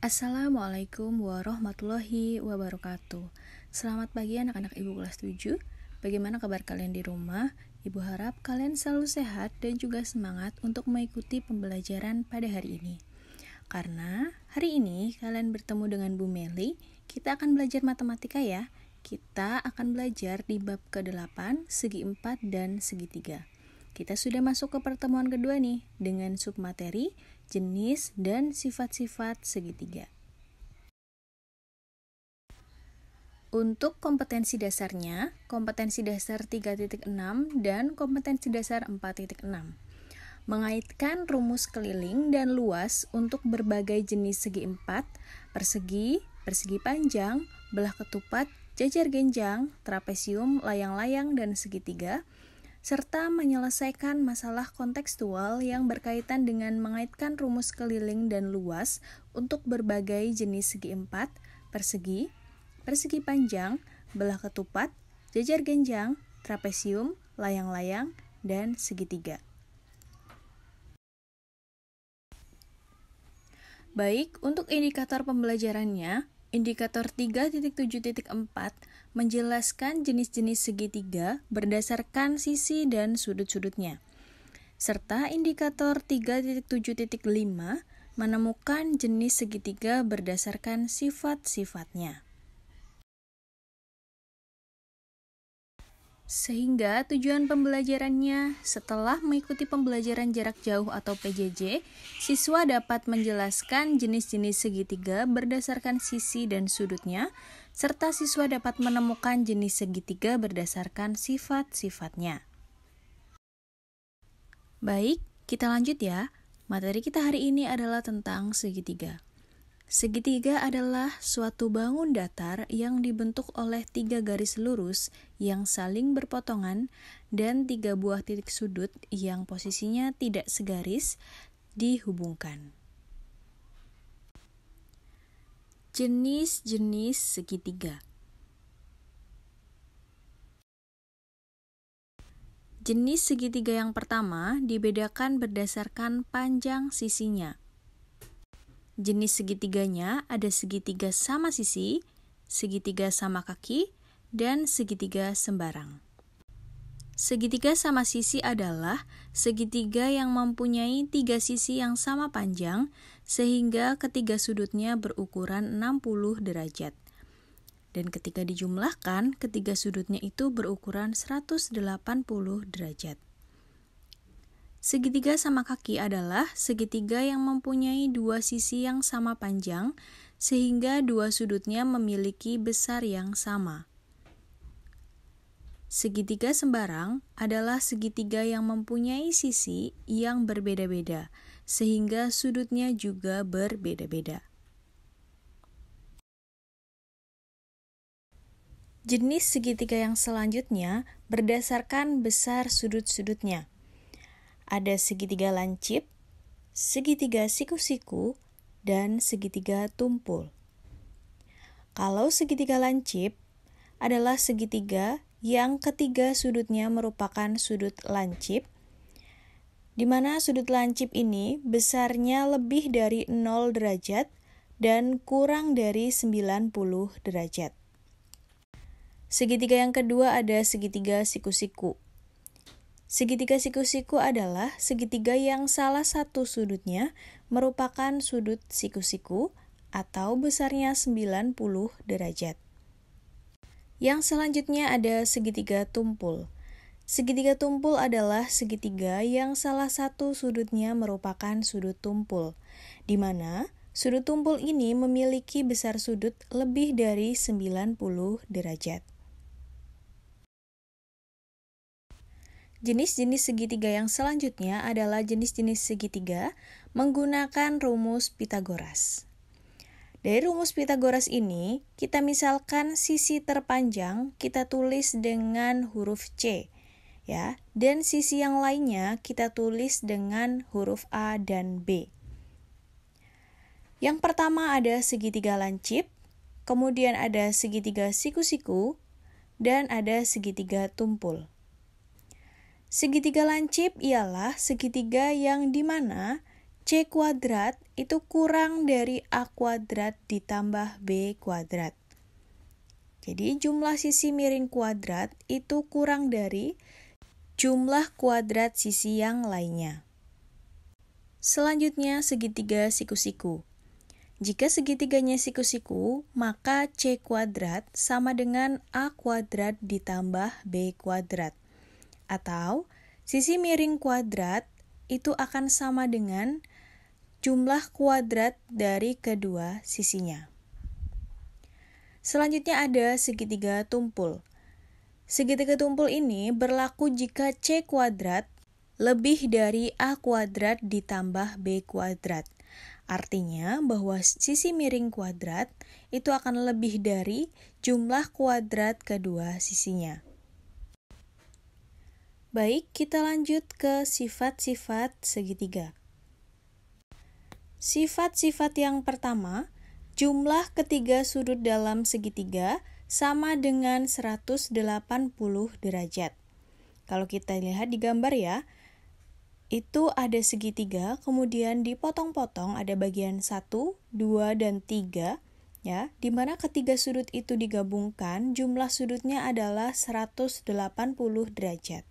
Assalamualaikum warahmatullahi wabarakatuh. Selamat pagi anak-anak Ibu kelas 7. Bagaimana kabar kalian di rumah? Ibu harap kalian selalu sehat dan juga semangat untuk mengikuti pembelajaran pada hari ini. Karena hari ini kalian bertemu dengan Bu Meli, kita akan belajar matematika ya. Kita akan belajar di bab ke-8, segi 4 dan segi 3. Kita sudah masuk ke pertemuan kedua nih, dengan submateri, jenis, dan sifat-sifat segitiga. Untuk kompetensi dasarnya, kompetensi dasar 3.6 dan kompetensi dasar 4.6. Mengaitkan rumus keliling dan luas untuk berbagai jenis segi 4, persegi, persegi panjang, belah ketupat, jajar genjang, trapesium, layang-layang, dan segitiga, serta menyelesaikan masalah kontekstual yang berkaitan dengan mengaitkan rumus keliling dan luas untuk berbagai jenis segi 4, persegi, persegi panjang, belah ketupat, jajar genjang, trapesium, layang-layang, dan segitiga. Baik, untuk indikator pembelajarannya, indikator 3.7.4 menjelaskan jenis-jenis segitiga berdasarkan sisi dan sudut-sudutnya. Serta indikator 3.7.5 menemukan jenis segitiga berdasarkan sifat-sifatnya. Sehingga tujuan pembelajarannya, setelah mengikuti pembelajaran jarak jauh atau PJJ, siswa dapat menjelaskan jenis-jenis segitiga berdasarkan sisi dan sudutnya, serta siswa dapat menemukan jenis segitiga berdasarkan sifat-sifatnya. Baik, kita lanjut ya. Materi kita hari ini adalah tentang segitiga. Segitiga adalah suatu bangun datar yang dibentuk oleh 3 garis lurus yang saling berpotongan dan 3 buah titik sudut yang posisinya tidak segaris dihubungkan. Jenis-jenis segitiga. Jenis segitiga yang pertama dibedakan berdasarkan panjang sisinya. Jenis segitiganya ada segitiga sama sisi, segitiga sama kaki, dan segitiga sembarang. Segitiga sama sisi adalah segitiga yang mempunyai 3 sisi yang sama panjang, sehingga ketiga sudutnya berukuran 60 derajat. Dan ketika dijumlahkan, ketiga sudutnya itu berukuran 180 derajat. Segitiga sama kaki adalah segitiga yang mempunyai 2 sisi yang sama panjang, sehingga 2 sudutnya memiliki besar yang sama. Segitiga sembarang adalah segitiga yang mempunyai sisi yang berbeda-beda, sehingga sudutnya juga berbeda-beda. Jenis segitiga yang selanjutnya berdasarkan besar sudut-sudutnya. Ada segitiga lancip, segitiga siku-siku, dan segitiga tumpul. Kalau segitiga lancip adalah segitiga yang ketiga sudutnya merupakan sudut lancip, di mana sudut lancip ini besarnya lebih dari 0 derajat dan kurang dari 90 derajat. Segitiga yang kedua ada segitiga siku-siku. Segitiga siku-siku adalah segitiga yang salah satu sudutnya merupakan sudut siku-siku atau besarnya 90 derajat. Yang selanjutnya ada segitiga tumpul. Segitiga tumpul adalah segitiga yang salah satu sudutnya merupakan sudut tumpul, di mana sudut tumpul ini memiliki besar sudut lebih dari 90 derajat. Jenis-jenis segitiga yang selanjutnya adalah jenis-jenis segitiga menggunakan rumus Pythagoras. Dari rumus Pythagoras ini, kita misalkan sisi terpanjang kita tulis dengan huruf C, ya, dan sisi yang lainnya kita tulis dengan huruf A dan B. Yang pertama ada segitiga lancip, kemudian ada segitiga siku-siku, dan ada segitiga tumpul. Segitiga lancip ialah segitiga yang dimana C kuadrat itu kurang dari A kuadrat ditambah B kuadrat. Jadi jumlah sisi miring kuadrat itu kurang dari jumlah kuadrat sisi yang lainnya. Selanjutnya segitiga siku-siku. Jika segitiganya siku-siku, maka C kuadrat sama dengan A kuadrat ditambah B kuadrat. Atau sisi miring kuadrat itu akan sama dengan jumlah kuadrat dari kedua sisinya. Selanjutnya ada segitiga tumpul. Segitiga tumpul ini berlaku jika C kuadrat lebih dari A kuadrat ditambah B kuadrat. Artinya bahwa sisi miring kuadrat itu akan lebih dari jumlah kuadrat kedua sisinya. Baik, kita lanjut ke sifat-sifat segitiga. Sifat-sifat yang pertama, jumlah ketiga sudut dalam segitiga sama dengan 180 derajat. Kalau kita lihat di gambar ya, itu ada segitiga, kemudian dipotong-potong ada bagian 1, 2, dan 3, ya, di mana ketiga sudut itu digabungkan, jumlah sudutnya adalah 180 derajat.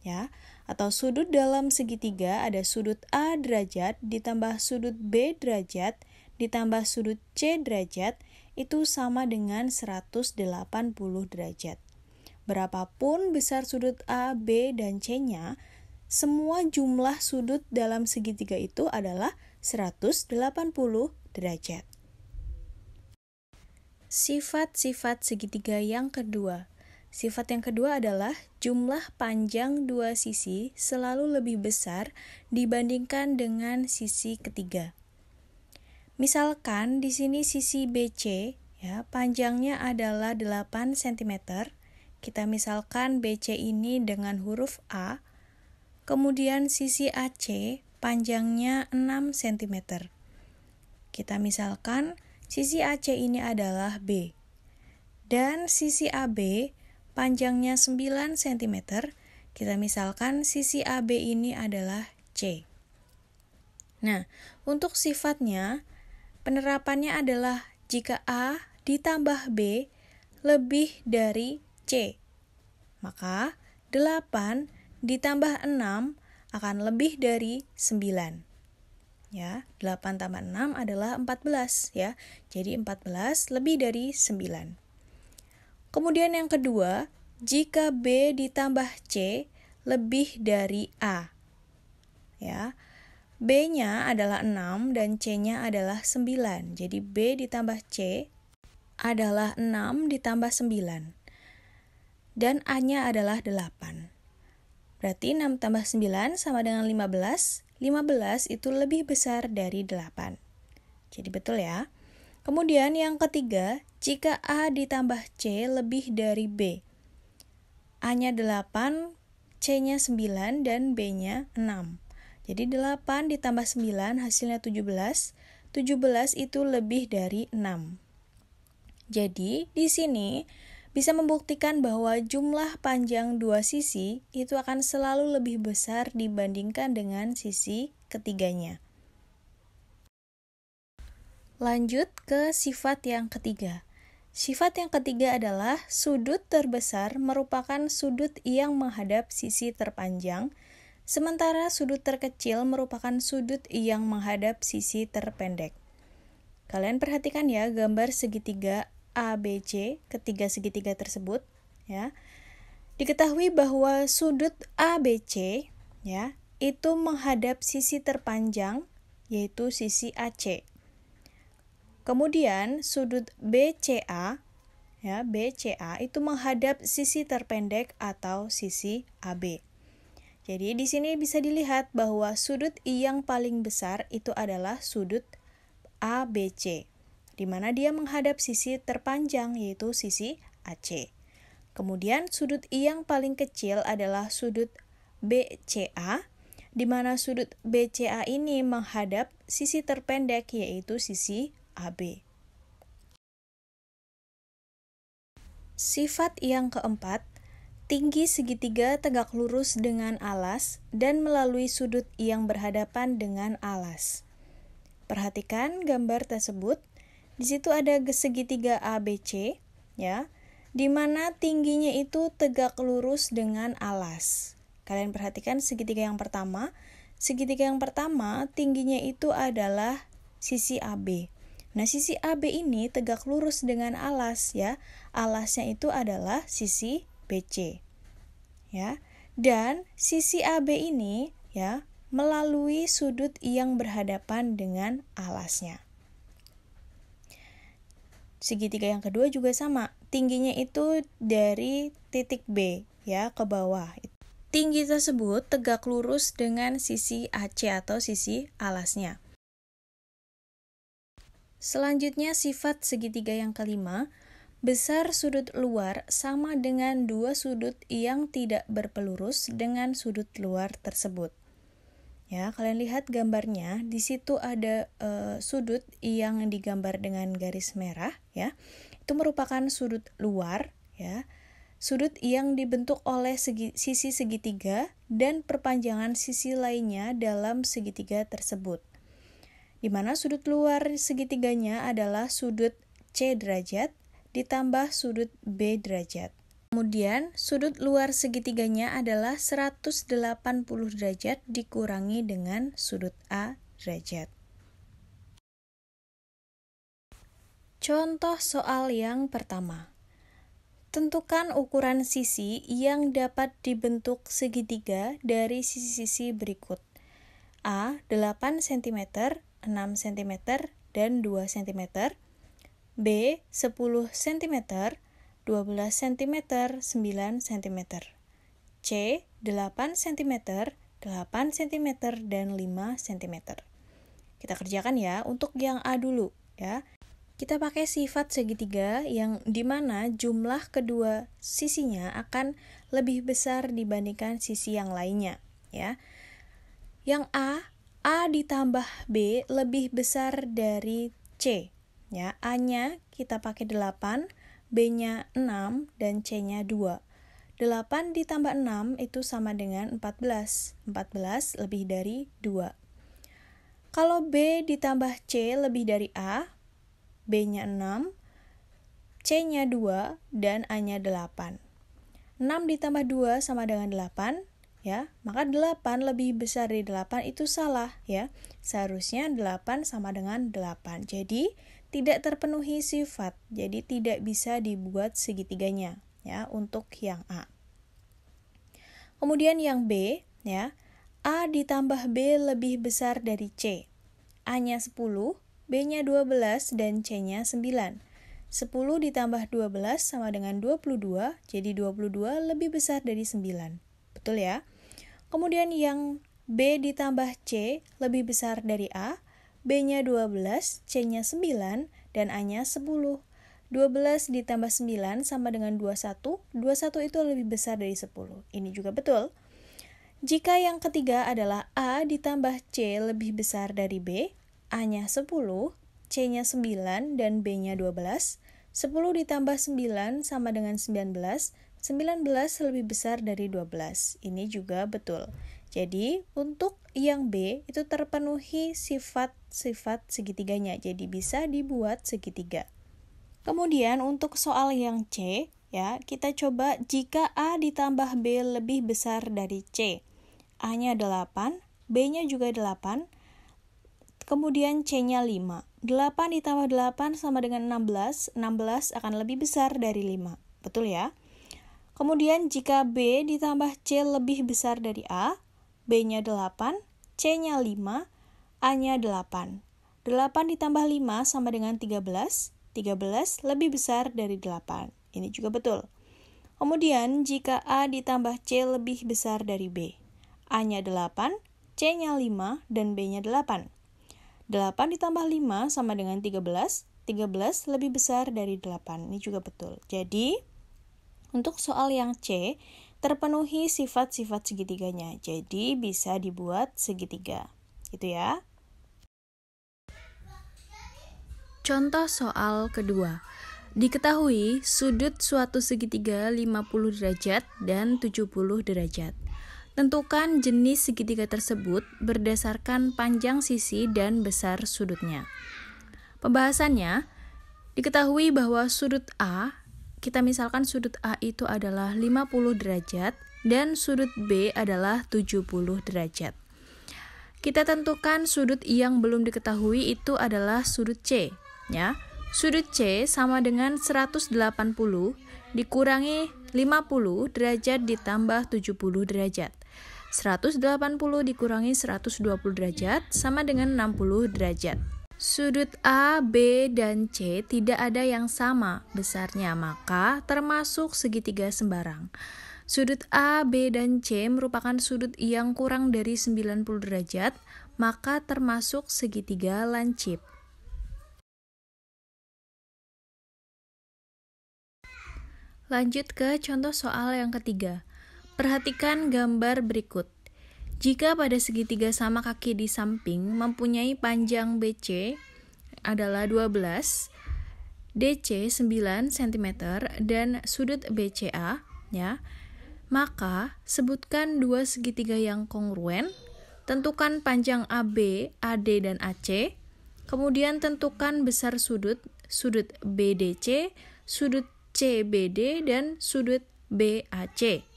Ya, atau sudut dalam segitiga ada sudut A derajat ditambah sudut B derajat ditambah sudut C derajat itu sama dengan 180 derajat. Berapapun besar sudut A, B, dan C-nya, semua jumlah sudut dalam segitiga itu adalah 180 derajat. Sifat-sifat segitiga yang kedua. Sifat yang kedua adalah jumlah panjang dua sisi selalu lebih besar dibandingkan dengan sisi ketiga. Misalkan di sini sisi BC ya, panjangnya adalah 8 cm. Kita misalkan BC ini dengan huruf A. Kemudian sisi AC panjangnya 6 cm. Kita misalkan sisi AC ini adalah B. Dan sisi AB panjangnya 9 cm, kita misalkan sisi AB ini adalah C. Nah, untuk sifatnya, penerapannya adalah jika A ditambah B lebih dari C, maka 8 ditambah 6 akan lebih dari 9. Ya, 8 tambah 6 adalah 14 ya. Jadi 14 lebih dari 9. Kemudian yang kedua, jika B ditambah C lebih dari A. Ya. B-nya adalah 6 dan C-nya adalah 9. Jadi B ditambah C adalah 6 ditambah 9. Dan A-nya adalah 8. Berarti 6 tambah 9 sama dengan 15. 15 itu lebih besar dari 8. Jadi betul ya. Kemudian yang ketiga, jika A ditambah C lebih dari B. A-nya 8, C-nya 9, dan B-nya 6. Jadi 8 ditambah 9 hasilnya 17. 17 itu lebih dari 6. Jadi di sini bisa membuktikan bahwa jumlah panjang dua sisi itu akan selalu lebih besar dibandingkan dengan sisi ketiganya. Lanjut ke sifat yang ketiga. Sifat yang ketiga adalah sudut terbesar merupakan sudut yang menghadap sisi terpanjang, sementara sudut terkecil merupakan sudut yang menghadap sisi terpendek. Kalian perhatikan ya gambar segitiga ABC, ketiga segitiga tersebut, ya. Diketahui bahwa sudut ABC, ya, itu menghadap sisi terpanjang, yaitu sisi AC. Kemudian sudut BCA, ya, BCA itu menghadap sisi terpendek atau sisi AB. Jadi di sini bisa dilihat bahwa sudut yang paling besar itu adalah sudut ABC, di mana dia menghadap sisi terpanjang yaitu sisi AC. Kemudian sudut yang paling kecil adalah sudut BCA, di mana sudut BCA ini menghadap sisi terpendek yaitu sisi AB. Sifat yang keempat, tinggi segitiga tegak lurus dengan alas dan melalui sudut yang berhadapan dengan alas. Perhatikan gambar tersebut. Di situ ada segitiga ABC, ya, di mana tingginya itu tegak lurus dengan alas. Kalian perhatikan segitiga yang pertama. Segitiga yang pertama tingginya itu adalah sisi AB. Nah, sisi AB ini tegak lurus dengan alas, ya. Alasnya itu adalah sisi BC. Ya. Dan sisi AB ini, ya, melalui sudut yang berhadapan dengan alasnya. Segitiga yang kedua juga sama, tingginya itu dari titik B, ya, ke bawah. Tinggi tersebut tegak lurus dengan sisi AC atau sisi alasnya. Selanjutnya sifat segitiga yang kelima, besar sudut luar sama dengan dua sudut yang tidak berpelurus dengan sudut luar tersebut. Ya, kalian lihat gambarnya, di situ ada sudut yang digambar dengan garis merah, ya. Itu merupakan sudut luar, ya. Sudut yang dibentuk oleh sisi segitiga dan perpanjangan sisi lainnya dalam segitiga tersebut. Di mana sudut luar segitiganya adalah sudut C derajat ditambah sudut B derajat. Kemudian, sudut luar segitiganya adalah 180 derajat dikurangi dengan sudut A derajat. Contoh soal yang pertama. Tentukan ukuran sisi yang dapat dibentuk segitiga dari sisi-sisi berikut. A, 8 cm, 6 cm, dan 2 cm. B, 10 cm, 12 cm, 9 cm. C, 8 cm, 8 cm, dan 5 cm. Kita kerjakan ya, untuk yang A dulu, ya. Kita pakai sifat segitiga yang dimana jumlah kedua sisinya akan lebih besar dibandingkan sisi yang lainnya, ya. Yang A ditambah B lebih besar dari C, ya. A-nya kita pakai 8, B-nya 6, dan C-nya 2. 8 ditambah 6 itu sama dengan 14. 14 lebih dari 2. Kalau B ditambah C lebih dari A, B-nya 6, C-nya 2, dan A-nya 8. 6 ditambah 2 sama dengan 8, ya. Maka 8 lebih besar dari 8 itu salah, ya. Seharusnya 8 sama dengan 8. Jadi, tidak terpenuhi sifat. Jadi, tidak bisa dibuat segitiganya, ya, untuk yang A. Kemudian yang B, ya. A ditambah B lebih besar dari C. A-nya 10, B-nya 12, dan C-nya 9. 10 ditambah 12 sama dengan 22, jadi 22 lebih besar dari 9. Betul ya? Kemudian yang B ditambah C lebih besar dari A, B-nya 12, C-nya 9, dan A-nya 10. 12 ditambah 9 sama dengan 21, 21 itu lebih besar dari 10. Ini juga betul. Jika yang ketiga adalah A ditambah C lebih besar dari B, A-nya 10, C-nya 9, dan B-nya 12. 10 ditambah 9 sama dengan 19. 19 lebih besar dari 12. Ini juga betul. Jadi, untuk yang B itu terpenuhi sifat-sifat segitiganya. Jadi, bisa dibuat segitiga. Kemudian, untuk soal yang C, ya, kita coba jika A ditambah B lebih besar dari C. A-nya 8, B-nya juga 8, kemudian C-nya 5. 8 ditambah 8 sama dengan 16. 16 akan lebih besar dari 5. Betul ya? Kemudian jika B ditambah C lebih besar dari A, B-nya 8, C-nya 5, A-nya 8. 8 ditambah 5 sama dengan 13. 13 lebih besar dari 8. Ini juga betul. Kemudian jika A ditambah C lebih besar dari B, A-nya 8, C-nya 5, dan B-nya 8. 8 ditambah 5 sama dengan 13. 13 lebih besar dari 8. Ini juga betul. Jadi, untuk soal yang C, terpenuhi sifat-sifat segitiganya. Jadi, bisa dibuat segitiga. Itu ya. Contoh soal kedua. Diketahui sudut suatu segitiga 50 derajat dan 70 derajat. Tentukan jenis segitiga tersebut berdasarkan panjang sisi dan besar sudutnya. Pembahasannya, diketahui bahwa sudut A, kita misalkan sudut A itu adalah 50 derajat dan sudut B adalah 70 derajat. Kita tentukan sudut yang belum diketahui itu adalah sudut C, ya. Sudut C sama dengan 180 dikurangi 50 derajat ditambah 70 derajat. 180 dikurangi 120 derajat sama dengan 60 derajat. Sudut A, B, dan C tidak ada yang sama besarnya, maka termasuk segitiga sembarang. Sudut A, B, dan C merupakan sudut yang kurang dari 90 derajat, maka termasuk segitiga lancip. Lanjut ke contoh soal yang ketiga. Perhatikan gambar berikut. Jika pada segitiga sama kaki di samping mempunyai panjang BC adalah 12, DC 9 cm, dan sudut BCA, ya, maka sebutkan dua segitiga yang kongruen, tentukan panjang AB, AD, dan AC, kemudian tentukan besar sudut BDC, sudut CBD, dan sudut BAC.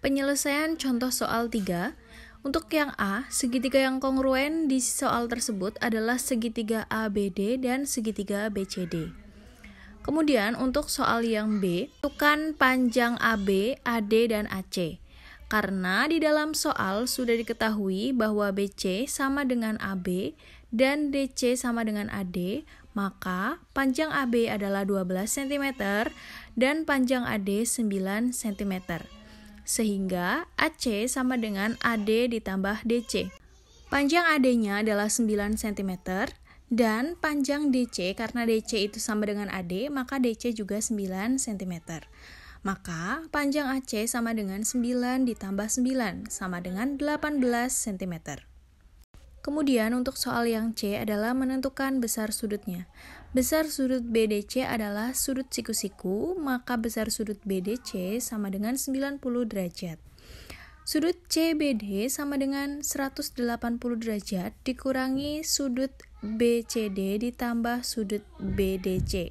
Penyelesaian contoh soal 3. Untuk yang A, segitiga yang kongruen di soal tersebut adalah segitiga ABD dan segitiga BCD. Kemudian untuk soal yang B, tentukan panjang AB, AD, dan AC. Karena di dalam soal sudah diketahui bahwa BC sama dengan AB dan DC sama dengan AD, maka panjang AB adalah 12 cm dan panjang AD 9 cm. Sehingga AC sama dengan AD ditambah DC. Panjang AD-nya adalah 9 cm, dan panjang DC, karena DC itu sama dengan AD, maka DC juga 9 cm. Maka panjang AC sama dengan 9 ditambah 9, sama dengan 18 cm. Kemudian untuk soal yang C adalah menentukan besar sudutnya. Besar sudut BDC adalah sudut siku-siku, maka besar sudut BDC sama dengan 90 derajat. Sudut CBD sama dengan 180 derajat dikurangi sudut BCD ditambah sudut BDC.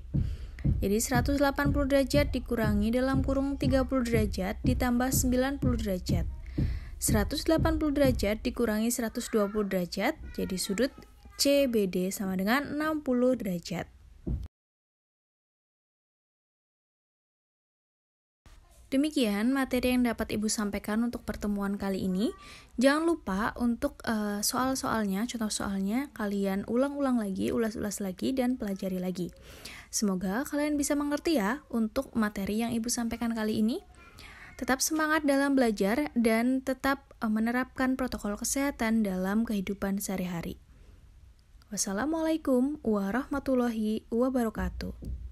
Jadi 180 derajat dikurangi dalam kurung 30 derajat ditambah 90 derajat. 180 derajat dikurangi 120 derajat, jadi sudut CBD sama dengan 60 derajat. Demikian materi yang dapat Ibu sampaikan untuk pertemuan kali ini. Jangan lupa untuk soal-soalnya, contoh soalnya, kalian ulang-ulang lagi, ulas-ulas lagi, dan pelajari lagi. Semoga kalian bisa mengerti ya untuk materi yang Ibu sampaikan kali ini. Tetap semangat dalam belajar dan tetap menerapkan protokol kesehatan dalam kehidupan sehari-hari. Wassalamualaikum warahmatullahi wabarakatuh.